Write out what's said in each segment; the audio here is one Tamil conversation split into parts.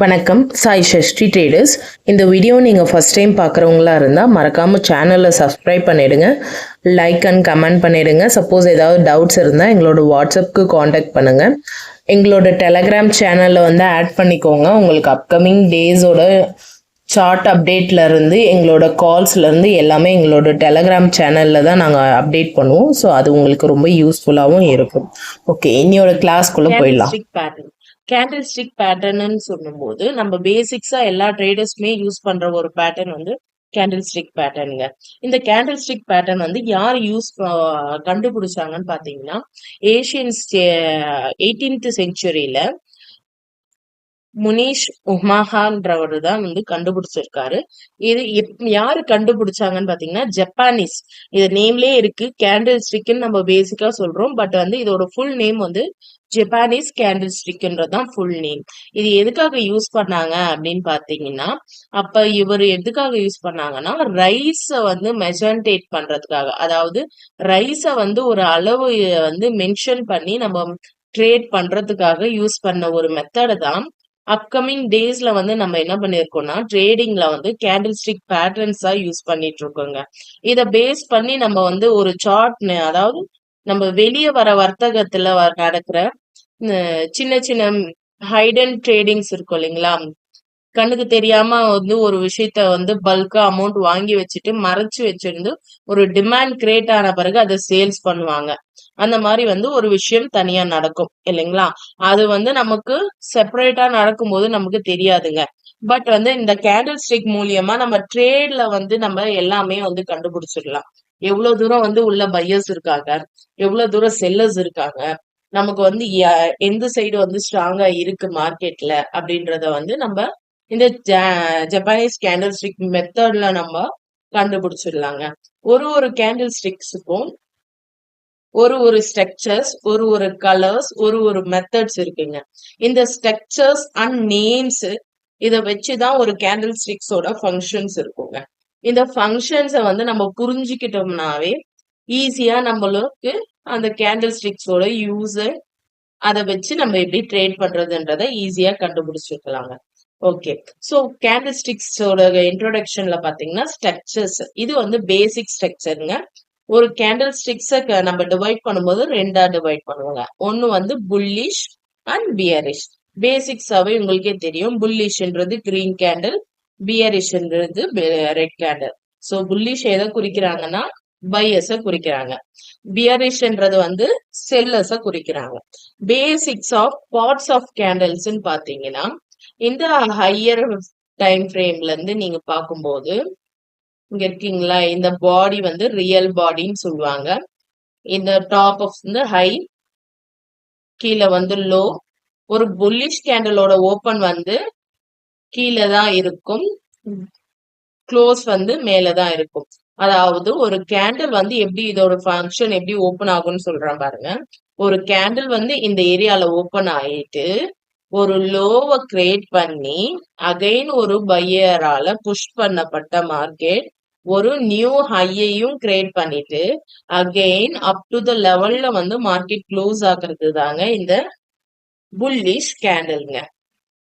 வணக்கம், சாய் ஷஷ்டி ட்ரேடர்ஸ். இந்த வீடியோ நீங்கள் ஃபஸ்ட் டைம் பார்க்குறவங்களா இருந்தால் மறக்காமல் சேனலை சப்ஸ்கிரைப் பண்ணிவிடுங்க, லைக் அண்ட் கமெண்ட் பண்ணிவிடுங்க. சப்போஸ் ஏதாவது டவுட்ஸ் இருந்தால் எங்களோட வாட்ஸ்அப்புக்கு காண்டாக்ட் பண்ணுங்கள். எங்களோட டெலகிராம் சேனலில் வந்து ஆட் பண்ணிக்கோங்க. உங்களுக்கு அப்கமிங் டேஸோட சார்ட் அப்டேட்லேருந்து எங்களோட கால்ஸ்லேருந்து எல்லாமே எங்களோட டெலகிராம் சேனலில் தான் நாங்கள் அப்டேட் பண்ணுவோம். ஸோ அது உங்களுக்கு ரொம்ப யூஸ்ஃபுல்லாகவும் இருக்கும். ஓகே, இன்னையோட கிளாஸ்க்குள்ளே போயிடலாம். கேண்டில் ஸ்டிக் பேட்டர்ன்னு சொல்லும்போது நம்ம பேசிக்ஸா எல்லா ட்ரேடர்ஸ்மே யூஸ் பண்ற ஒரு பேட்டர்ன் வந்து கேண்டில் ஸ்டிக் பேட்டர்னுங்க. இந்த கேண்டில் ஸ்டிக் பேட்டர்ன் வந்து யார் கண்டுபிடிச்சாங்கன்னு பாத்தீங்கன்னா, ஏஷியன்ஸ் 18th செஞ்சுரியில முனீஷ் உமாஹான்றவர் தான் வந்து கண்டுபிடிச்சிருக்காரு. இது யாரு கண்டுபிடிச்சாங்கன்னு பாத்தீங்கன்னா ஜப்பானீஸ். இது நேம்லயே இருக்கு, கேண்டில் ஸ்டிக்னு நம்ம பேசிக்கா சொல்றோம். பட் வந்து இதோட ஃபுல் நேம் வந்து ஜப்பானீஸ் கேண்டில் ஸ்டிக்ன்றதுதான் ஃபுல் நேம். இது எதுக்காக யூஸ் பண்ணாங்க அப்படின்னு பாத்தீங்கன்னா, அப்ப இவர் எதுக்காக யூஸ் பண்ணாங்கன்னா ரைஸ வந்து மெஜர்டேட் பண்றதுக்காக, அதாவது ரைஸ வந்து ஒரு அளவு வந்து மென்ஷன் பண்ணி நம்ம ட்ரேட் பண்றதுக்காக யூஸ் பண்ண ஒரு மெத்தட் தான் அப்கமிங் டேஸ்ல வந்து நம்ம என்ன பண்ணிருக்கோம்னா ட்ரேடிங்ல வந்து கேண்டில் ஸ்டிக் பேட்டர்ன்ஸா யூஸ் பண்ணிட்டு இருக்கோங்க. இத பேஸ் பண்ணி நம்ம வந்து ஒரு சார்ட், அதாவது நம்ம வெளியே வர வர்த்தகத்துல நடக்கிற சின்ன சின்ன ஹைடன் ட்ரேடிங்ஸ் இருக்கும் இல்லைங்களா, கண்ணுக்கு தெரியாம வந்து ஒரு விஷயத்த வந்து பல்கா அமௌண்ட் வாங்கி வச்சுட்டு மறைச்சு வச்சிருந்து ஒரு டிமாண்ட் கிரியேட் ஆன பிறகு அதை சேல்ஸ் பண்ணுவாங்க. அந்த மாதிரி வந்து ஒரு விஷயம் தனியா நடக்கும் இல்லைங்களா, அது வந்து நமக்கு செப்பரேட்டா நடக்கும்போது நமக்கு தெரியாதுங்க. பட் வந்து இந்த கேண்டில் ஸ்டிக் மூலியமா நம்ம ட்ரேட்ல வந்து நம்ம எல்லாமே வந்து கண்டுபிடிச்சிடலாம். எவ்வளவு தூரம் வந்து உள்ள பையர்ஸ் இருக்காங்க, எவ்வளவு தூரம் செல்லர்ஸ் இருக்காங்க, நமக்கு வந்து எந்த சைடு வந்து ஸ்ட்ராங்கா இருக்கு மார்க்கெட்ல அப்படின்றத வந்து நம்ம இந்த ஜப்பானீஸ் கேண்டில் ஸ்டிக் மெத்தட்ல நம்ம கண்டுபிடிச்சிடலாங்க. ஒரு கேண்டில் ஸ்டிக்ஸுக்கும் ஒரு ஸ்ட்ரக்சர்ஸ், ஒரு கலர்ஸ், ஒரு மெத்தட்ஸ் இருக்குங்க. இந்த ஸ்ட்ரக்சர்ஸ் அண்ட் நேம்ஸ் இத வச்சுதான் ஒரு கேண்டில் ஸ்டிக்ஸோட ஃபங்க்ஷன்ஸ் இருக்குங்க. இந்த ஃபங்க்ஷன்ஸை வந்து நம்ம புரிஞ்சுக்கிட்டோம்னாவே ஈஸியா நம்மளுக்கு அந்த கேண்டில் ஸ்டிக்ஸோட யூஸ், அதை வச்சு நம்ம எப்படி ட்ரேட் பண்றதுன்றத ஈஸியா கண்டுபிடிச்சிருக்கலாங்க. ஓகே, சோ கேண்டில் ஸ்டிக்ஸோட இன்ட்ரோடக்ஷன்ல பாத்தீங்கன்னா ஸ்ட்ரக்சர்ஸ், இது வந்து பேசிக் ஸ்ட்ரக்சருங்க. ஒரு கேண்டில் ஸ்டிக்ஸை நம்ம டிவைட் பண்ணும்போது ரெண்டா டிவைட் பண்ணுவாங்க. ஒன்னு வந்து புல்லிஷ் அண்ட் பியரிஷ். பேசிக்ஸாவே உங்களுக்கே தெரியும், புல்லிஷ்ன்றது கிரீன் கேண்டில், பியரிஷ்ன்றது ரெட் கேண்டில். சோ புல்லிஷ் எதை குறிக்கிறாங்கன்னா பையர்ஸ குறிக்கிறாங்க, பியரிஷ்ன்றது வந்து செல்லர்ஸ குறிக்கிறாங்க. Basics of parts of candles பாத்தீங்கன்னா, இந்த ஹையர் டைம் ஃப்ரேம்ல இருந்து நீங்க பார்க்கும்போது இங்க இருக்கீங்களா, இந்த பாடி வந்து ரியல் பாடின்னு சொல்லுவாங்க. இந்த டாப் ஆஃப் வந்து ஹை, கீழே வந்து லோ. ஒரு புல்லிஷ் கேண்டலோட ஓபன் வந்து கீழே தான் இருக்கும், க்ளோஸ் வந்து மேலதான் இருக்கும். அதாவது ஒரு கேண்டில் வந்து எப்படி இதோட ஃபங்க்ஷன் எப்படி ஓபன் ஆகும்னு சொல்றேன் பாருங்க. ஒரு கேண்டில் வந்து இந்த ஏரியால ஓபன் ஆயிட்டு ஒரு லோவை கிரியேட் பண்ணி அகைன் ஒரு பையரால புஷ் பண்ணப்பட்ட மார்க்கெட் ஒரு நியூ ஹையையும் கிரியேட் பண்ணிட்டு அகைன் அப் டு த லெவல்ல வந்து மார்க்கெட் க்ளோஸ் ஆகுறது தாங்க இந்த புல்லிஷ் கேண்டில்ங்க.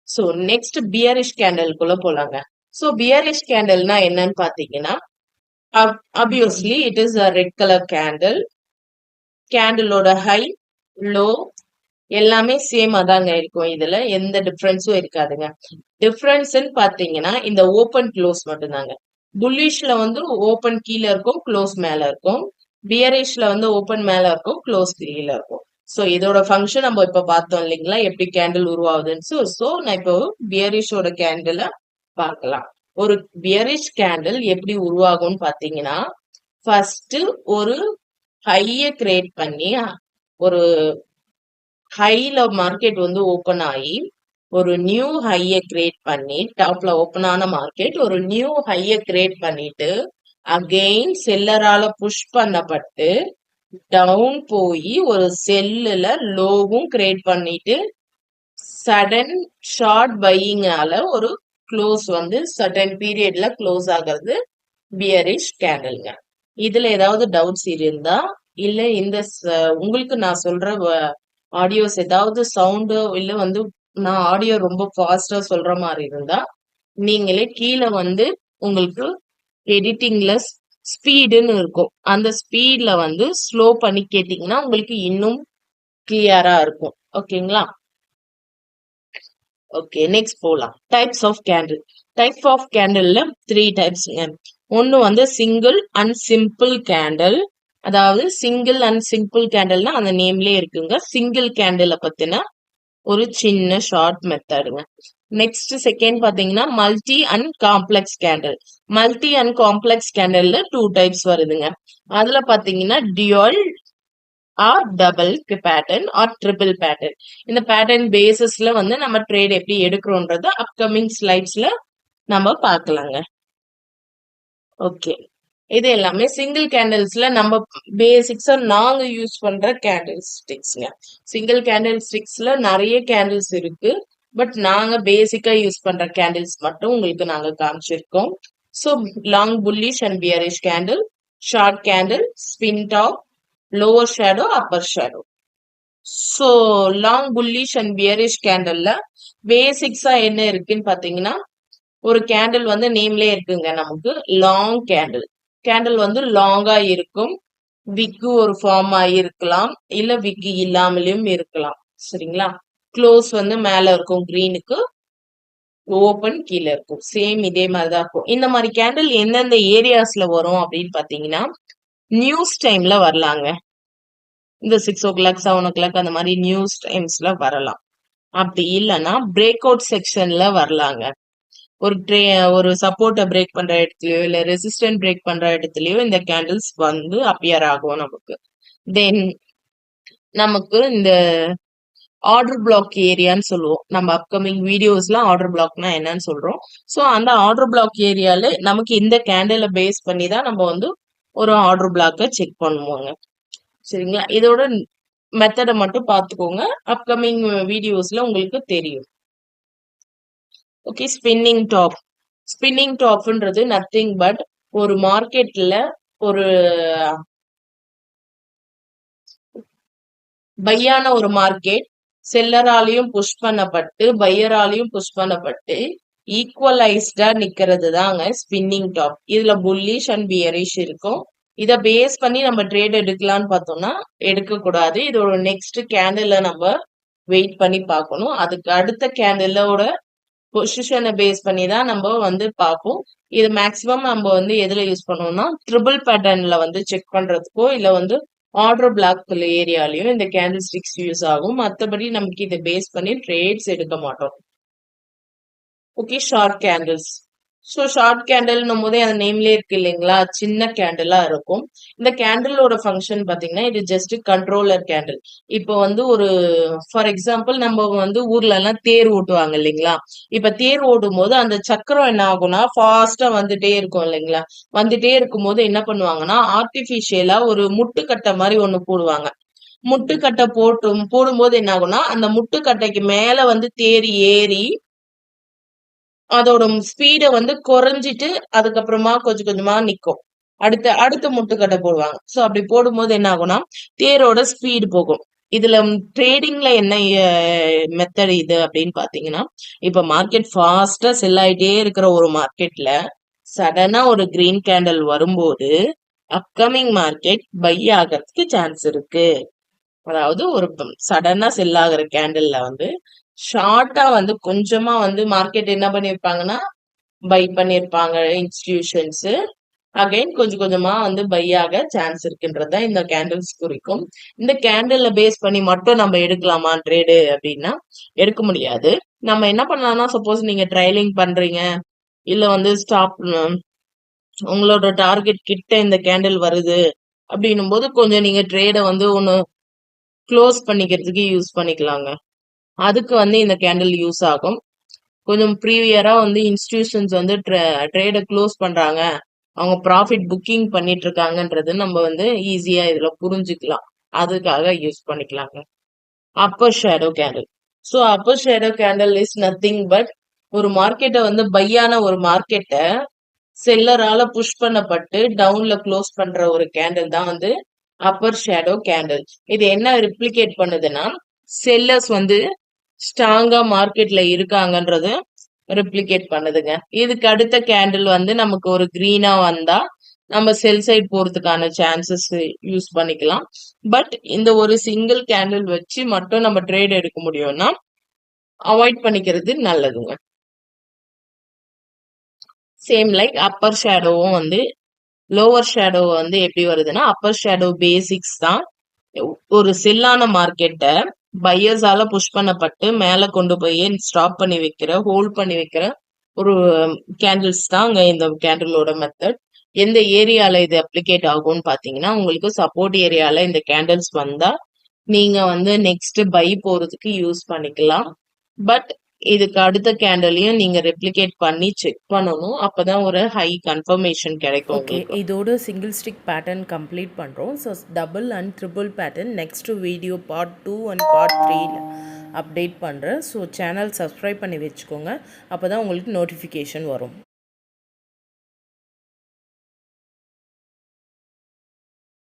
சோ நெக்ஸ்ட் பியரிஷ் கேண்டில்குள்ள போலாங்க. சோ பியரிஷ் கேண்டில்னா என்னன்னு பாத்தீங்கன்னா, obviously it is a red color candle. கேண்டிலோட ஹை, லோ எல்லாமே சேமா தாங்க இருக்கும், இதுல எந்த டிஃபரன்ஸும் இருக்காதுங்க. டிஃபரன்ஸ்ன்னு பாத்தீங்கன்னா இந்த ஓபன் க்ளோஸ் மட்டும்தாங்க. புல்லிஷ்ல வந்து ஓபன் கீழே இருக்கும், க்ளோஸ் மேல இருக்கும். பியரிஷ்ல வந்து ஓபன் மேல இருக்கும், க்ளோஸ் கீழே இருக்கும். சோ இதோட ஃபங்க்ஷன் நம்ம இப்ப பார்த்தோம் இல்லைங்களா, எப்படி கேண்டில் உருவாகுதுன்னு. சோ நான் இப்போ பியரிஷோட கேண்டில பார்க்கலாம். ஒரு பியரிஷ் கேண்டில் எப்படி உருவாகும்னு பாத்தீங்கன்னா, ஃபர்ஸ்ட் ஒரு ஹைய கிரியேட் பண்ணி ஒரு ஹைல மார்க்கெட் வந்து ஓபன் ஆகி ஒரு நியூ ஹைய கிரியேட் பண்ணி, டாப்ல ஓபன் ஆன மார்க்கெட் ஒரு நியூ ஹைய கிரியேட் பண்ணிட்டு அகெயின் செல்லரால புஷ் பண்ணப்பட்டு டவுன் போய் ஒரு செல்லுல லோவும் கிரியேட் பண்ணிட்டு சடன் ஷார்ட் பையிங்கால ஒரு க்ளோஸ் வந்து சடன் பீரியட்ல க்ளோஸ் ஆகிறது பியரிஷ் கேண்டில்ங்க. இதுல ஏதாவது டவுட்ஸ் இருந்தா, இல்ல இந்த உங்களுக்கு நான் சொல்ற ஆடியோஸ் ஏதாவது சவுண்டோ இல்ல வந்து நான் ஆடியோ ரொம்ப ஃபாஸ்டா சொல்ற மாதிரி இருந்தா நீங்களே கீழே வந்து உங்களுக்கு எடிட்டிங்ல ஸ்பீடுன்னு இருக்கும். அந்த ஸ்பீட்ல வந்து ஸ்லோ பண்ணி கேட்டீங்கன்னா உங்களுக்கு இன்னும் கிளியரா இருக்கும். ஓகேங்களா? ஓகே, நெக்ஸ்ட் போலாம். Types of candle. Type of கேண்டில்ல 3 டைப்ஸ்ங்க. ஒன்னு வந்து சிங்கிள் அண்ட் சிம்பிள் கேண்டில். அதாவது சிங்கிள் அண்ட் சிம்பிள் கேண்டில்னா அந்த நேம்லயே இருக்குங்க. சிங்கிள் கேண்டில பத்தின ஒரு சின்ன ஷார்ட் மெத்தடுங்க. நெக்ஸ்ட் செகண்ட் பாத்தீங்கன்னா multi and complex candle. Multi and complex கேண்டில்ல 2 டைப்ஸ் வருதுங்க. அதுல பாத்தீங்கன்னா dual or double pattern or triple pattern. இந்த பேட்டர்ன் பேசிஸ்ல வந்து நம்ம ட்ரேட் எப்படி எடுக்கிறோம்ன்றது அப்கமிங் ஸ்லைட்ஸ்ல நம்ம பார்க்கலாங்க. ஓகே, இது எல்லாமே சிங்கிள் கேண்டில்ஸ்ல நம்ம பேசிக்ஸா நாங்க யூஸ் பண்ற கேண்டில் ஸ்டிக்ஸ்ங்க. சிங்கிள் கேண்டில் ஸ்டிக்ஸ்ல நிறைய கேண்டில்ஸ் இருக்கு. பட் நாங்க பேசிக்கா யூஸ் பண்ற கேண்டில்ஸ் மட்டும் உங்களுக்கு நாங்க காமிச்சிருக்கோம். So long bullish and bearish candle, short candle, spin top, lower shadow, upper shadow. So long bullish and bearish கேண்டில்ல பேசிக்ஸா என்ன இருக்குன்னு பாத்தீங்கன்னா ஒரு கேண்டில் வந்து நேம்லயே இருக்குங்க நமக்கு. Long candle. கேண்டில் வந்து லாங்கா இருக்கும். விக்கு ஒரு ஃபார்ம் ஆகிருக்கலாம், இல்ல விக்கு இல்லாமலும் இருக்கலாம். சரிங்களா? க்ளோஸ் வந்து மேல இருக்கும் கிரீனுக்கு, ஓபன் கீழே இருக்கும். சேம் இதே மாதிரிதான் இருக்கும். இந்த மாதிரி கேண்டில் எந்தெந்த ஏரியாஸ்ல வரும் அப்படின்னு பாத்தீங்கன்னா நியூஸ் டைம்ல வரலாங்க. இந்த 6 o'clock 7 o'clock அந்த மாதிரி நியூஸ் டைம்ஸ்ல வரலாம். அப்படி இல்லைன்னா பிரேக் அவுட் செக்ஷன்ல வரலாங்க. ஒரு சப்போர்ட்டை பிரேக் பண்ற இடத்துலயோ இல்ல ரெசிஸ்டன்ட் பிரேக் பண்ற இடத்துலயோ இந்த கேண்டில்ஸ் வந்து அப்பியர் ஆகும் நமக்கு. தென் நமக்கு இந்த ஆர்டர் பிளாக் ஏரியான்னு சொல்லுவோம். நம்ம அப்கமிங் வீடியோஸ்ல ஆர்டர் பிளாக்னா என்னன்னு சொல்றோம். ஸோ அந்த ஆர்டர் பிளாக் ஏரியால நமக்கு இந்த கேண்டில பேஸ் பண்ணி தான் நம்ம வந்து ஒரு ஆர்டர் பிளாக்கை செக் பண்ணுவோங்க. சரிங்களா? இதோட மெத்தடை மட்டும் பார்த்துக்கோங்க. அப்கமிங் வீடியோஸ்ல உங்களுக்கு தெரியும். Okay, spinning top. ஸ்பின்னிங் டாப்ன்றது நத்திங் பட் ஒரு மார்க்கெட்ல ஒரு பையான ஒரு மார்க்கெட் செல்லராலையும் புஷ் பண்ணப்பட்டு பையராலையும் புஷ் பண்ணப்பட்டு ஈக்குவலைஸ்டா நிக்கிறது தாங்க ஸ்பின்னிங் டாப். இதுல புல்லிஷ் அண்ட் பியரிஷ் இருக்கும். இத பேஸ் பண்ணி நம்ம ட்ரேட் எடுக்கலாம்னு பார்த்தோம்னா எடுக்க கூடாது. இதோட நெக்ஸ்ட் கேண்டில்ல நம்ம வெயிட் பண்ணி பார்க்கணும். அதுக்கு அடுத்த கேண்டிலோட பொசிஷனை பேஸ் பண்ணி தான் நம்ம வந்து பார்ப்போம். இது மேக்சிமம் நம்ம வந்து எதுல யூஸ் பண்ணுவோம்னா ட்ரிபிள் பேட்டர்ன்ல வந்து செக் பண்றதுக்கோ இல்ல வந்து ஆர்டர் பிளாக் ஏரியாலையும் இந்த கேண்டில் ஸ்டிக்ஸ் யூஸ் ஆகும். மற்றபடி நமக்கு இதை பேஸ் பண்ணி ட்ரேட்ஸ் எடுக்க மாட்டோம். Okay, short candles. So short கேண்டில்னும் போதே அந்த நேம்லேயே இருக்கு இல்லைங்களா, சின்ன கேண்டிலா இருக்கும். இந்த கேண்டிலோட ஃபங்க்ஷன் பார்த்தீங்கன்னா இது ஜஸ்ட் கண்ட்ரோலர் கேண்டில். இப்போ வந்து ஒரு ஃபார் எக்ஸாம்பிள் நம்ம வந்து ஊர்ல எல்லாம் தேர் ஓட்டுவாங்க இல்லைங்களா. இப்ப தேர் ஓட்டும் போது அந்த சக்கரம் என்ன ஆகும்னா ஃபாஸ்டா வந்துட்டே இருக்கும் இல்லைங்களா. வந்துட்டே இருக்கும் போது என்ன பண்ணுவாங்கன்னா ஆர்டிபிஷியலா ஒரு முட்டுக்கட்டை மாதிரி ஒண்ணு போடுவாங்க. முட்டுக்கட்டை போடும்போது என்ன ஆகும்னா அந்த முட்டுக்கட்டைக்கு மேல வந்து தேர் ஏறி அதோட ஸ்பீட வந்து குறைஞ்சிட்டு அதுக்கப்புறமா கொஞ்சம் கொஞ்சமா நிக்கும். அடுத்த முட்டுக்கட்டை போடுவாங்க. சோ அப்படி போடும்போது என்ன ஆகும்னா தேரோட ஸ்பீடு போகும். இதுல ட்ரேடிங்ல என்ன மெத்தட் இது அப்படின்னு பாத்தீங்கன்னா இப்ப மார்க்கெட் ஃபாஸ்டா செல் ஆயிட்டே இருக்கிற ஒரு மார்க்கெட்ல சடனா ஒரு கிரீன் கேண்டில் வரும்போது அப்கமிங் மார்க்கெட் பை ஆகிறதுக்கு சான்ஸ் இருக்கு. அதாவது ஒரு சடனா செல் ஆகுற கேண்டில்ல வந்து ஷார்ட்டா வந்து கொஞ்சமா வந்து மார்க்கெட் என்ன பண்ணிருப்பாங்கன்னா பை பண்ணிருப்பாங்க இன்ஸ்டிடியூஷன்ஸ். அகைன் கொஞ்சம் கொஞ்சமா வந்து பை ஆக சான்ஸ் இருக்குன்றத இந்த கேண்டில்ஸ் குறிக்கும். இந்த கேண்டில்ல பேஸ் பண்ணி மட்டும் நம்ம எடுக்கலாமா ட்ரேடு அப்படின்னா எடுக்க முடியாது. நம்ம என்ன பண்ணலாம்னா சப்போஸ் நீங்க ட்ரைலிங் பண்றீங்க இல்ல வந்து ஸ்டாப் உங்களோட டார்கெட் கிட்ட இந்த கேண்டில் வருது அப்படின்னும் போது கொஞ்சம் நீங்க ட்ரேட வந்து ஒன்னு க்ளோஸ் பண்ணிக்கிறதுக்கு யூஸ் பண்ணிக்கலாங்க. அதுக்கு வந்து இந்த கேண்டில் யூஸ் ஆகும். கொஞ்சம் ப்ரீவியரா வந்து இன்ஸ்டிடியூஷன்ஸ் வந்து ட்ரேட க்ளோஸ் பண்றாங்க, அவங்க ப்ராஃபிட் புக்கிங் பண்ணிட்டு இருக்காங்கன்றது நம்ம வந்து ஈஸியா இதுல புரிஞ்சுக்கலாம். அதுக்காக யூஸ் பண்ணிக்கலாங்க. Upper shadow candle. So upper shadow candle is nothing but ஒரு மார்க்கெட்டை வந்து பையான ஒரு மார்க்கெட்டை செல்லரால புஷ் பண்ணப்பட்டு டவுன்ல க்ளோஸ் பண்ற ஒரு கேண்டில் தான் வந்து அப்பர் ஷேடோ கேண்டில். இது என்ன ரிப்ளிகேட் பண்ணுதுன்னா செல்லர்ஸ் வந்து ஸ்ட்ராங்கா மார்க்கெட்ல இருக்காங்கன்றது ரெப்ளிகேட் பண்ணுதுங்க. இதுக்கு அடுத்த கேண்டில் வந்து நமக்கு ஒரு கிரீனா வந்தா நம்ம செல் சைட் போறதுக்கான சான்சஸ் யூஸ் பண்ணிக்கலாம். பட் இந்த ஒரு சிங்கிள் கேண்டில் வச்சு மட்டும் நம்ம ட்ரேட் எடுக்க முடியும்னா அவாய்ட் பண்ணிக்கிறது நல்லதுங்க. சேம் லைக் அப்பர் ஷேடோவும் வந்து லோவர் ஷேடோ வந்து எப்படி வருதுன்னா, அப்பர் ஷேடோ பேசிக்ஸ் தான் ஒரு செல்லான மார்க்கெட்ட பையர்ஸால புஷ் பண்ணப்பட்டு மேல கொண்டு போய் ஸ்டாப் பண்ணி வைக்கிற, ஹோல்ட் பண்ணி வைக்கிற ஒரு கேண்டில்ஸ் தாங்க இந்த கேண்டிலோட மெத்தட். எந்த ஏரியால இது அப்ளிகேட் ஆகும்னு பாத்தீங்கன்னா, உங்களுக்கு சப்போர்ட் ஏரியால இந்த கேண்டில்ஸ் வந்தா நீங்க வந்து நெக்ஸ்ட் பை போறதுக்கு யூஸ் பண்ணிக்கலாம். பட் இதுக்கு அடுத்த கேண்டலையும் நீங்க ரெப்ளிகேட் பண்ணி செக் பண்ணணும். அப்பதான் ஒரு ஹை கன்ஃபர்மேஷன் கிடைக்கும் ஓகே, உங்களுக்கு. இதோட சிங்கிள் ஸ்டிக் பேட்டர்ன் கம்ப்ளீட் பண்ணுறோம். So double and triple pattern next video part 2 and part 3ல அப்டேட் பண்ணுறேன். ஸோ சேனல் சப்ஸ்கிரைப் பண்ணி வச்சுக்கோங்க, அப்போ தான் உங்களுக்கு நோட்டிஃபிகேஷன் வரும்.